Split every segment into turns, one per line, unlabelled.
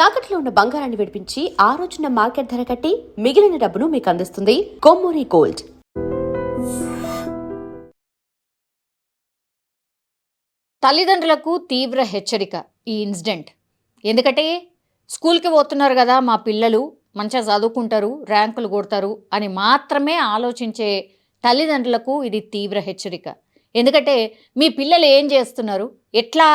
తాకట్లో ఉన్న బంగారాన్ని విడిపించి ఆ రోజున మార్కెట్ ధర కట్టి మిగిలిన డబ్బును మీకు అందిస్తుంది కొమ్మూరి గోల్డ్.
తల్లిదండ్రులకు తీవ్ర హెచ్చరిక ఈ ఇన్సిడెంట్. ఎందుకంటే స్కూల్కి పోతున్నారు కదా మా పిల్లలు, మంచిగా చదువుకుంటారు, ర్యాంకులు కొడతారు అని మాత్రమే ఆలోచించే తల్లిదండ్రులకు ఇది తీవ్ర హెచ్చరిక. ఎందుకంటే మీ పిల్లలు ఏం చేస్తున్నారు, ఎట్లా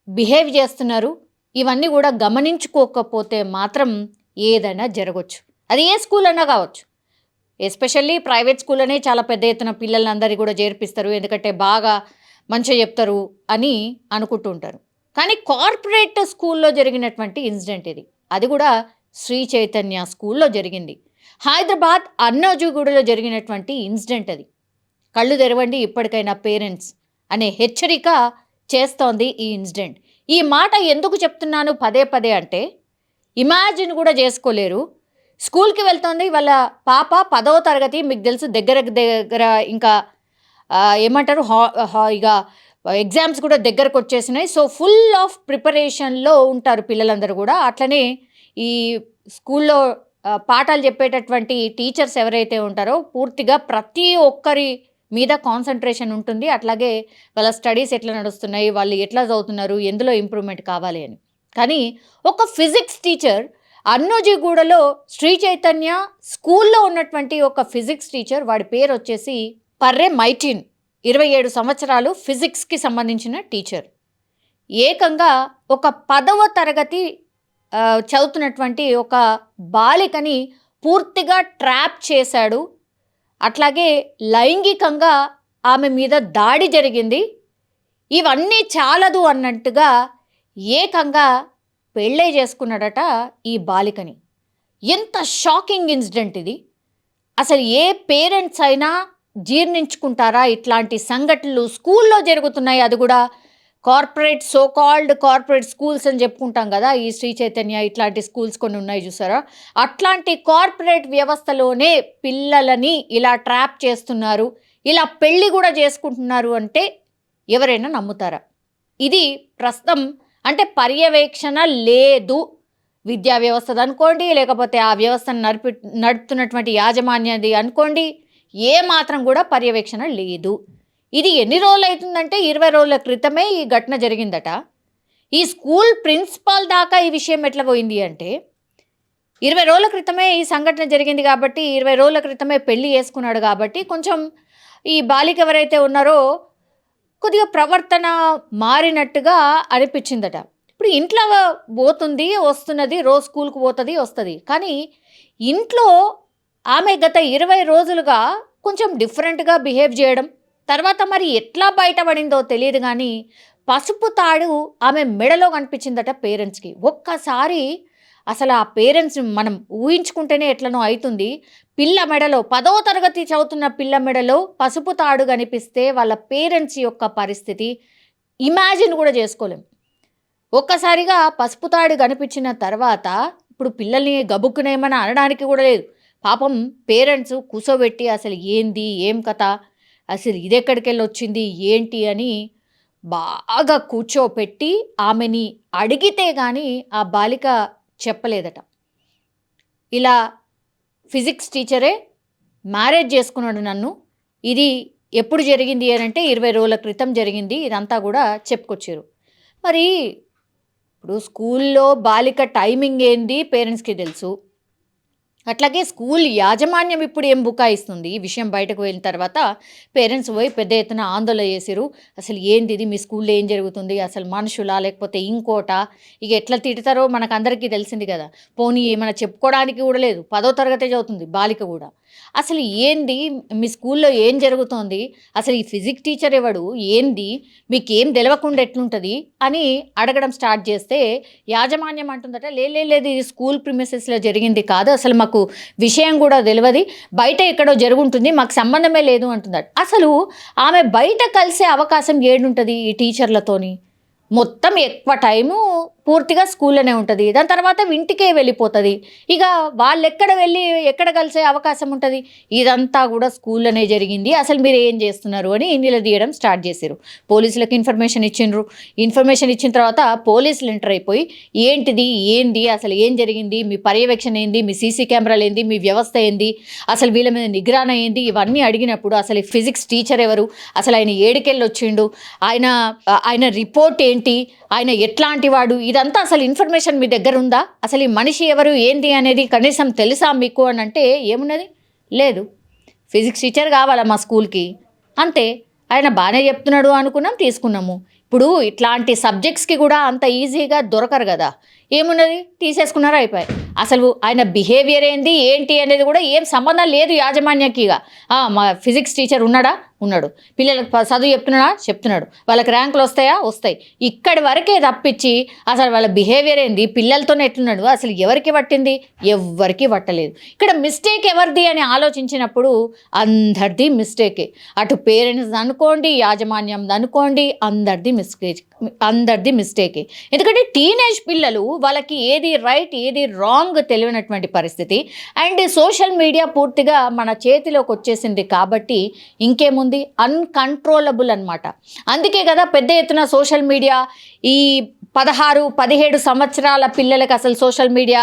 బిహేవ్ చేస్తున్నారు, ఇవన్నీ కూడా గమనించుకోకపోతే మాత్రం ఏదైనా జరగవచ్చు. అది ఏ స్కూల్ అన్నా కావచ్చు. ఎస్పెషల్లీ ప్రైవేట్ స్కూల్ అనే చాలా పెద్ద ఎత్తున పిల్లలందరినీ కూడా చేర్పిస్తారు, ఎందుకంటే బాగా మంచిగా చెప్తారు అని అనుకుంటూ ఉంటారు. కానీ కార్పొరేట్ స్కూల్లో జరిగినటువంటి ఇన్సిడెంట్ ఇది. అది కూడా శ్రీ చైతన్య స్కూల్లో జరిగింది. హైదరాబాద్ అన్నాజీగూడలో జరిగినటువంటి ఇన్సిడెంట్ అది. కళ్ళు తెరవండి ఇప్పటికైనా పేరెంట్స్ అనే హెచ్చరిక చేస్తోంది ఈ ఇన్సిడెంట్. ఈ మాట ఎందుకు చెప్తున్నాను పదే పదే అంటే, ఇమాజిన్ కూడా చేసుకోలేరు. స్కూల్కి వెళ్తోంది వాళ్ళ పాప, 10వ తరగతి. మీకు తెలుసు దగ్గర ఇంకా ఏమంటారు ఇక ఎగ్జామ్స్ కూడా దగ్గరకు వచ్చేసినాయి. సో ఫుల్ ఆఫ్ ప్రిపరేషన్లో ఉంటారు పిల్లలందరూ కూడా. అట్లనే ఈ స్కూల్లో పాఠాలు చెప్పేటటువంటి టీచర్స్ ఎవరైతే ఉంటారో పూర్తిగా ప్రతి ఒక్కరి మీద కాన్సన్ట్రేషన్ ఉంటుంది. అట్లాగే వాళ్ళ స్టడీస్ ఎట్లా నడుస్తున్నాయి, వాళ్ళు ఎట్లా చదువుతున్నారు, ఎందులో ఇంప్రూవ్మెంట్ కావాలి అని. కానీ ఒక ఫిజిక్స్ టీచర్ అన్నోజీగూడలో శ్రీ చైతన్య స్కూల్లో ఉన్నటువంటి ఒక ఫిజిక్స్ టీచర్, వాడి పేరు వచ్చేసి పర్రే మైటీన్, 27 సంవత్సరాలు, ఫిజిక్స్కి సంబంధించిన టీచర్. ఏకంగా ఒక 10వ తరగతి చదువుతున్నటువంటి ఒక బాలికని పూర్తిగా ట్రాప్ చేశాడు. అట్లాగే లైంగికంగా ఆమె మీద దాడి జరిగింది. ఇవన్నీ చాలదు అన్నట్టుగా ఏకంగా పెళ్ళే చేసుకున్నాడట ఈ బాలికని. ఎంత షాకింగ్ ఇన్సిడెంట్ ఇది. అసలు ఏ పేరెంట్స్ అయినా జీర్ణించుకుంటారా ఇట్లాంటి సంఘటనలు? స్కూల్లో జరుగుతున్నాయి, అది కూడా corporate, so called corporate schools అని చెప్పుకుంటాం కదా. ఈ శ్రీ చైతన్య ఇట్లాంటి స్కూల్స్ కొన్ని ఉన్నాయి చూసారా. అట్లాంటి కార్పొరేట్ వ్యవస్థలోనే పిల్లలని ఇలా ట్రాప్ చేస్తున్నారు, ఇలా పెళ్ళి కూడా చేసుకుంటున్నారు అంటే ఎవరైనా నమ్ముతారా? ఇది ప్రస్తుతం అంటే పర్యవేక్షణ లేదు. విద్యా వ్యవస్థది అనుకోండి, లేకపోతే ఆ వ్యవస్థను నడుపుతున్నటువంటి యాజమాన్యది అనుకోండి, ఏ మాత్రం కూడా పర్యవేక్షణ లేదు. ఇది ఎన్ని రోజులు అవుతుందంటే 20 రోజుల క్రితమే ఈ ఘటన జరిగిందట. ఈ స్కూల్ ప్రిన్సిపాల్ దాకా ఈ విషయం ఎట్లా పోయింది అంటే, 20 రోజుల క్రితమే ఈ సంఘటన జరిగింది కాబట్టి, 20 రోజుల క్రితమే పెళ్లి చేసుకున్నాడు కాబట్టి కొంచెం ఈ బాలిక ఎవరైతే ఉన్నారో కొద్దిగా ప్రవర్తన మారినట్టుగా అనిపించిందట. ఇప్పుడు ఇంట్లో పోతుంది, వస్తున్నది, రోజు స్కూల్కి పోతుంది, వస్తుంది. కానీ ఇంట్లో ఆమె గత 20 రోజులుగా కొంచెం డిఫరెంట్గా బిహేవ్ చేయడం, తర్వాత మరి ఎట్లా బయటపడిందో తెలియదు కానీ పసుపు తాడు ఆమె మెడలో కనిపించిందట పేరెంట్స్కి. ఒక్కసారి అసలు ఆ పేరెంట్స్ మనం ఊహించుకుంటేనే ఎట్లనో అవుతుంది. పిల్ల మెడలో, 10వ తరగతి చదువుతున్న పిల్ల మెడలో పసుపు తాడు కనిపిస్తే వాళ్ళ పేరెంట్స్ యొక్క పరిస్థితి ఇమాజిన్ కూడా చేసుకోలేం. ఒక్కసారిగా పసుపు తాడు కనిపించిన తర్వాత ఇప్పుడు పిల్లల్ని గబుక్కునేమని అనడానికి కూడా లేదు. పాపం పేరెంట్స్ కూసోబెట్టి అసలు ఏంది, ఏం కథ, అసలు ఇది ఎక్కడికి వెళ్ళి వచ్చింది ఏంటి అని బాగా కూర్చోపెట్టి ఆమెని అడిగితే కానీ ఆ బాలిక చెప్పలేదట. ఇలా ఫిజిక్స్ టీచరే మ్యారేజ్ చేసుకున్నాడు నన్ను, ఇది ఎప్పుడు జరిగింది అని అంటే 20 రోజుల క్రితం జరిగింది, ఇదంతా కూడా చెప్పుకొచ్చారు. మరి ఇప్పుడు స్కూల్లో బాలిక టైమింగ్ ఏంది పేరెంట్స్కి తెలుసు. అట్లాగే స్కూల్ యాజమాన్యం ఇప్పుడు ఏం బుకాయిస్తుంది ఈ విషయం బయటకు వెళ్ళిన తర్వాత. పేరెంట్స్ పోయి పెద్ద ఎత్తున ఆందోళన చేసిరు. అసలు ఏంది ఇది, మీ స్కూల్లో ఏం జరుగుతుంది, అసలు మనుషులా లేకపోతే ఇంకోట, ఇక ఎట్లా తిడతారో మనకు అందరికీ తెలిసింది కదా. పోనీ ఏమైనా చెప్పుకోవడానికి కూడా లేదు, 10వ తరగతి చదువుతుంది బాలిక కూడా. అసలు ఏంది మీ స్కూల్లో ఏం జరుగుతోంది, అసలు ఈ ఫిజిక్స్ టీచర్ ఎవడు, ఏంది మీకేం తెలవకుండా ఎట్లుంటుంది అని అడగడం స్టార్ట్ చేస్తే యాజమాన్యం అంటుందట, లేదు ఇది స్కూల్ ప్రిమిసెస్లో జరిగింది కాదు, అసలు మాకు విషయం కూడా తెలియదు, బయట ఎక్కడో జరుగుంటుంది, మాకు సంబంధమే లేదు అంటుందట. అసలు ఆమె బయట కలిసే అవకాశం ఏడుంటుంది ఈ టీచర్లతోని? మొత్తం ఎక్కువ టైము పూర్తిగా స్కూల్లోనే ఉంటుంది. దాని తర్వాత ఇంటికే వెళ్ళిపోతుంది. ఇక వాళ్ళు ఎక్కడ కలిసే అవకాశం ఉంటుంది? ఇదంతా కూడా స్కూల్లోనే జరిగింది, అసలు మీరు ఏం చేస్తున్నారు అని నిలదీయడం స్టార్ట్ చేశారు. పోలీసులకు ఇన్ఫర్మేషన్ ఇచ్చిన తర్వాత పోలీసులు ఎంటర్ అయిపోయి ఏంది అసలు ఏం జరిగింది, మీ పర్యవేక్షణ ఏంది, మీ సీసీ కెమెరాలు ఏంది, మీ వ్యవస్థ ఏంది, అసలు వీళ్ళ మీద నిగ్రహణ ఏంది, ఇవన్నీ అడిగినప్పుడు అసలు ఫిజిక్స్ టీచర్ ఎవరు, అసలు ఆయన ఏడికెళ్ళి వచ్చిండు, ఆయన రిపోర్ట్ ఏంటి, ఆయన ఎట్లాంటి వాడు, ఇదంతా అసలు ఇన్ఫర్మేషన్ మీ దగ్గర ఉందా, అసలు ఈ మనిషి ఎవరు ఏంటి అనేది కనీసం తెలుసా మీకు అని అంటే ఏమున్నది? లేదు. ఫిజిక్స్ టీచర్ కావాలా మా స్కూల్కి, అంతే. ఆయన బాగానే చెప్తున్నాడు అనుకున్నాం, తీసుకున్నాము. ఇప్పుడు ఇట్లాంటి సబ్జెక్ట్స్కి కూడా అంత ఈజీగా దొరకరు కదా, ఏమున్నది తీసేసుకున్నారో అయిపోయి. అసలు ఆయన బిహేవియర్ ఏంటి అనేది కూడా ఏం సంబంధం లేదు యాజమాన్యకి. ఇక మా ఫిజిక్స్ టీచర్ ఉన్నాడు, పిల్లలకు చదువు చెప్తున్నాడు, వాళ్ళకి ర్యాంకులు వస్తాయి, ఇక్కడి వరకే తప్పించి అసలు వాళ్ళ బిహేవియర్ ఏంది, పిల్లలతోనే ఎట్లున్నాడు, అసలు ఎవరికి పట్టింది? ఎవ్వరికి పట్టలేదు. ఇక్కడ మిస్టేక్ ఎవరిది అని ఆలోచించినప్పుడు అందరిది మిస్టేకే. అటు పేరెంట్స్ అనుకోండి, యాజమాన్యం అనుకోండి, అందరిది మిస్టేకే. ఎందుకంటే టీనేజ్ పిల్లలు, వాళ్ళకి ఏది రైట్ ఏది రాంగ్ తెలియనటువంటి పరిస్థితి. అండ్ సోషల్ మీడియా పూర్తిగా మన చేతిలోకి వచ్చేసింది కాబట్టి ఇంకేముంది, అన్కంట్రోలబుల్ అన్నమాట. అందుకే కదా పెద్ద ఎత్తున సోషల్ మీడియా ఈ 16-17 సంవత్సరాల పిల్లలకి అసలు సోషల్ మీడియా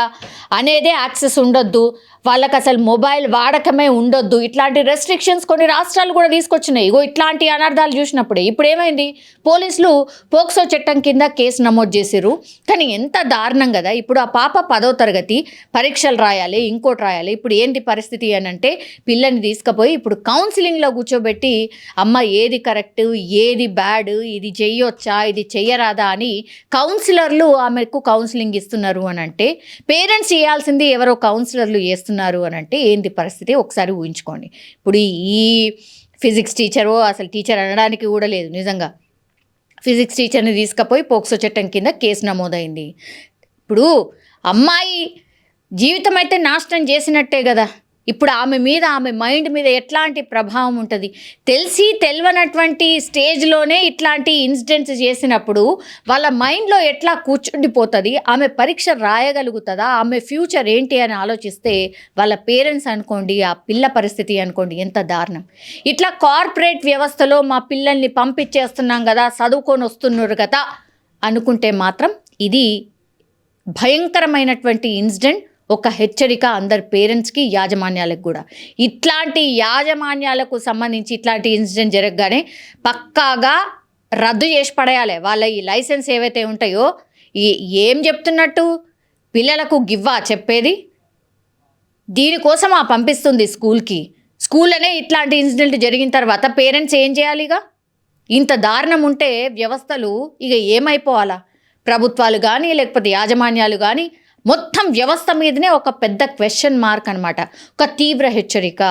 అనేదే యాక్సెస్ ఉండొద్దు, వాళ్ళకి అసలు మొబైల్ వాడకమే ఉండొద్దు, ఇట్లాంటి రెస్ట్రిక్షన్స్ కొన్ని రాష్ట్రాలు కూడా తీసుకొచ్చినాయి. ఇగో ఇట్లాంటి అనర్థాలు చూసినప్పుడే ఇప్పుడు ఏమైంది, పోలీసులు పోక్సో చట్టం కింద కేసు నమోదు చేసిర్రు. కానీ ఎంత దారుణం కదా. ఇప్పుడు ఆ పాప 10వ తరగతి పరీక్షలు రాయాలి, ఇంకోటి రాయాలి. ఇప్పుడు ఏంటి పరిస్థితి అని అంటే పిల్లని తీసుకుపోయి ఇప్పుడు కౌన్సిలింగ్లో కూర్చోబెట్టి అమ్మ ఏది కరెక్ట్ ఏది బ్యాడ్, ఇది చెయ్యొచ్చా ఇది చెయ్యరాదా అని కౌన్సిలర్లు ఆమెకు కౌన్సిలింగ్ ఇస్తున్నారు అని అంటే, పేరెంట్స్ చేయాల్సింది ఎవరో కౌన్సిలర్లు చేస్తున్నారు అని అంటే ఏంది పరిస్థితి ఒకసారి ఊహించుకోండి. ఇప్పుడు ఈ ఫిజిక్స్ టీచరో అసలు టీచర్ అనడానికి కూడా లేదు నిజంగా. ఫిజిక్స్ టీచర్ని తీసుకుపోయి పోక్సో చట్టం కింద కేసు నమోదైంది. ఇప్పుడు అమ్మాయి జీవితం అయితే నాశనం చేసినట్టే కదా. ఇప్పుడు ఆమె మైండ్ మీద ఎట్లాంటి ప్రభావం ఉంటుంది? తెలియనటువంటి స్టేజ్లోనే ఇట్లాంటి ఇన్సిడెంట్స్ చేసినప్పుడు వాళ్ళ మైండ్లో ఎట్లా కూర్చుండిపోతుంది? ఆమె పరీక్ష రాయగలుగుతుందా? ఆమె ఫ్యూచర్ ఏంటి అని ఆలోచిస్తే వాళ్ళ పేరెంట్స్ అనుకోండి, ఆ పిల్ల పరిస్థితి అనుకోండి ఎంత దారుణం. ఇట్లా కార్పొరేట్ వ్యవస్థలో మా పిల్లల్ని పంపించేస్తున్నాం కదా, చదువుకొని వస్తున్నారు కదా అనుకుంటే మాత్రం ఇది భయంకరమైనటువంటి ఇన్సిడెంట్, ఒక హెచ్చరిక అందరి పేరెంట్స్కి, యాజమాన్యాలకు కూడా. ఇట్లాంటి యాజమాన్యాలకు సంబంధించి ఇట్లాంటి ఇన్సిడెంట్ జరగగానే పక్కాగా రద్దు చేసి పడేయాలి. వాళ్ళ ఈ లైసెన్స్ ఏవైతే ఉంటాయో ఏం చెప్తున్నట్టు పిల్లలకు గివ్వా చెప్పేది, దీనికోసం పంపిస్తుంది స్కూల్లోనే ఇట్లాంటి ఇన్సిడెంట్ జరిగిన తర్వాత పేరెంట్స్ ఏం చేయాలి? ఇక ఇంత దారుణం ఉంటే వ్యవస్థలు ఇక ఏమైపోవాలా? ప్రభుత్వాలు కానీ లేకపోతే యాజమాన్యాలు కానీ మొత్తం వ్యవస్థ మీదనే ఒక పెద్ద క్వశ్చన్ మార్క్ అనమాట. ఒక తీవ్ర హెచ్చరిక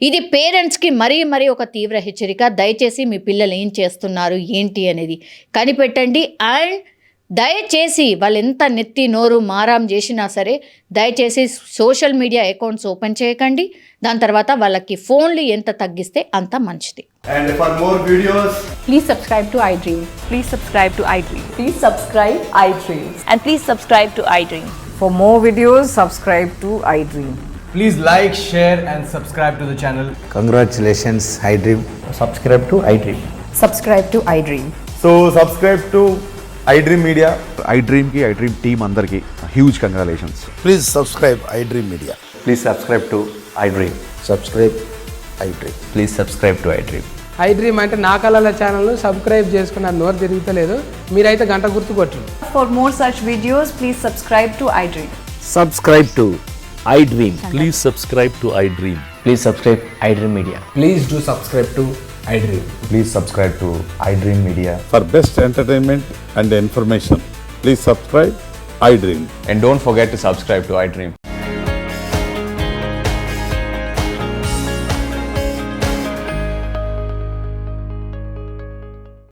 ఇది పేరెంట్స్కి, మరీ ఒక తీవ్ర హెచ్చరిక. దయచేసి మీ పిల్లలు ఏం చేస్తున్నారు ఏంటి అనేది కనిపెట్టండి. అండ్ దయచేసి వాళ్ళు ఎంత నెత్తి నోరు మారాం చేసినా సరే దయచేసి సోషల్ మీడియా అకౌంట్స్ ఓపెన్ చేయకండి. దాని తర్వాత వాళ్ళకి ఫోన్లు ఎంత తగ్గిస్తే అంత మంచిది.
And for more videos,
Please subscribe to iDream.
Please subscribe to iDream.
Please subscribe iDream.
And please subscribe to iDream.
For more videos, subscribe to iDream.
please like, share and subscribe to the channel.
Congratulations, iDream.
Subscribe to iDream.
Subscribe to iDream.
So subscribe to iDream Media.
iDream ki iDream team andarki huge congratulations.
Please subscribe iDream Media.
Please subscribe to iDream.
Subscribe iDream.
Please subscribe to iDream.
iDream అంటే నా కళల ఛానల్ను subscribe చేసుకున్న నోరు తిరుగుతలేదు, మీరైతే గంట గుర్తు కొట్టండి.
For more such videos, please subscribe to iDream.
Subscribe to iDream.
Please subscribe to iDream.
Please subscribe iDream Media.
Please do subscribe to iDream.
Please subscribe to iDream Media.
For best entertainment and information, please subscribe iDream.
And don't forget to subscribe to iDream.